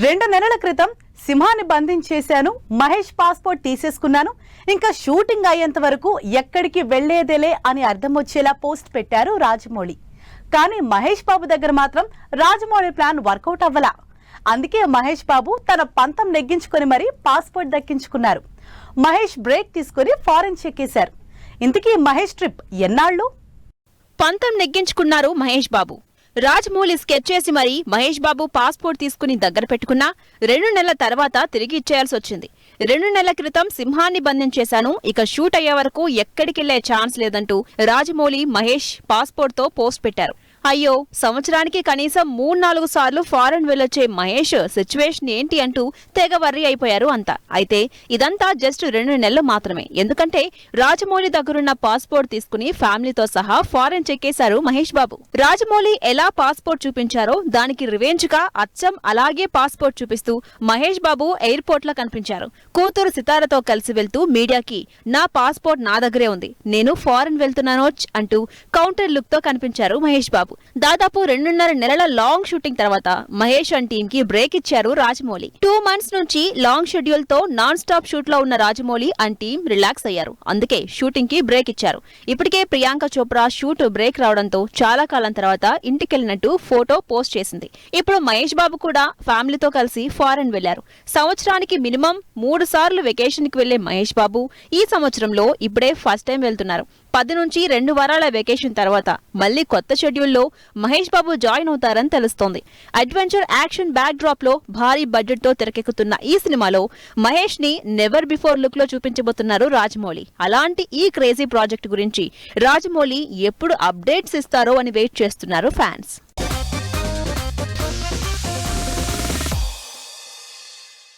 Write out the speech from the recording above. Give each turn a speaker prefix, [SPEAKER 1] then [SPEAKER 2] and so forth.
[SPEAKER 1] 2 నెలల క్రితం సింహాన్ని బంధించేశాను, మహేష్ పాస్పోర్ట్ తీసేసుకున్నాను, ఇంకా షూటింగ్ అయ్యేంత వరకు ఎక్కడికి వెళ్లేదేలే అని అర్థం వచ్చేలా పోస్ట్ పెట్టారు రాజమౌళి. కానీ మహేష్ బాబు దగ్గర మాత్రం రాజమౌళి ప్లాన్ వర్కౌట్ అవ్వలా. అందుకే మహేష్ బాబు తన పంతం నెగ్గించుకొని మరీ పాస్పోర్ట్ దక్కించుకున్నారు. మహేష్ బ్రేక్ తీసుకుని ఫారెన్ చెక్కేశారు. ఇంతకీ మహేష్ ట్రిప్ ఎన్నాళ్ళు?
[SPEAKER 2] పంతం నెగ్గించుకున్నారు మహేష్ బాబు. రాజమౌళి స్కెచ్ చేసి మరీ మహేష్ బాబు పాస్పోర్ట్ తీసుకుని దగ్గర పెట్టుకున్నా 2 నెలల తర్వాత తిరిగి ఇచ్చేయాల్సి వచ్చింది. 2 నెలల క్రితం సింహాన్ని బంధించేశాను, ఇక షూట్ అయ్యే వరకు ఎక్కడికెళ్లే ఛాన్స్ లేదంటూ రాజమౌళి మహేష్ పాస్పోర్ట్ తో పోస్ట్ పెట్టారు. అయ్యో, సంవత్సరానికి కనీసం 3-4 సార్లు ఫారెన్ వెళ్లొచ్చే మహేష్ సిచ్యువేషన్ ఏంటి అంటూ తెగ వర్రీ అయిపోయారు అంతా. అయితే ఇదంతా జస్ట్ 2 నెలలు మాత్రమే. ఎందుకంటే రాజమౌళి దగ్గరున్న పాస్పోర్ట్ తీసుకుని ఫ్యామిలీతో సహా ఫారెన్ చెక్కేశారు మహేష్ బాబు. రాజమౌళి ఎలా పాస్పోర్ట్ చూపించారో దానికి రివెంజ్ గా అచ్చం అలాగే పాస్పోర్ట్ చూపిస్తూ మహేష్ బాబు ఎయిర్పోర్ట్ లో కనిపించారు. కూతురు సితారతో కలిసి వెళ్తూ మీడియాకి నా పాస్పోర్ట్ నా దగ్గరే ఉంది, నేను ఫారెన్ వెళ్తున్నానోచ్ అంటూ కౌంటర్ లుక్ తో కనిపించారు మహేష్ బాబు. దాదాపు 2.5 నెలల లాంగ్ షూటింగ్ తర్వాత మహేష్ అండ్ టీమ్ కి బ్రేక్ ఇచ్చారు రాజమౌళి. 2 మంత్స్ నుంచి లాంగ్ షెడ్యూల్ తో నాన్ స్టాప్ షూట్ లో ఉన్న రాజమౌళి అండ్ టీమ్ రిలాక్స్ అయ్యారు. అందుకే షూటింగ్ కి బ్రేక్ ఇచ్చారు. ఇప్పటికే ప్రియాంక చోప్రా షూట్ బ్రేక్ రావడంతో చాలా కాలం తర్వాత ఇంటికెళ్లినట్టు ఫోటో పోస్ట్ చేసింది. ఇప్పుడు మహేష్ బాబు కూడా ఫ్యామిలీతో కలిసి ఫారెన్ వెళ్లారు. సంవత్సరానికి మినిమం 3 సార్లు వెకేషన్ కి వెళ్లే మహేష్ బాబు ఈ సంవత్సరంలో ఇప్పుడే ఫస్ట్ టైం వెళ్తున్నారు. 10 నుంచి 2 వారాల వెకేషన్ తర్వాత మళ్లీ కొత్త షెడ్యూల్లో మహేష్ బాబు జాయిన్ అవుతారని తెలుస్తోంది. అడ్వెంచర్ యాక్షన్ బ్యాక్ డ్రాప్ లో భారీ బడ్జెట్ తో తెరకెక్కుతున్న ఈ సినిమాలో మహేష్ ని నెవర్ బిఫోర్ లుక్ లో చూపించబోతున్నారు రాజమౌళి. అలాంటి ఈ క్రేజీ ప్రాజెక్ట్ గురించి రాజమౌళి ఎప్పుడు అప్డేట్స్ ఇస్తారో అని వెయిట్ చేస్తున్నారు ఫ్యాన్స్.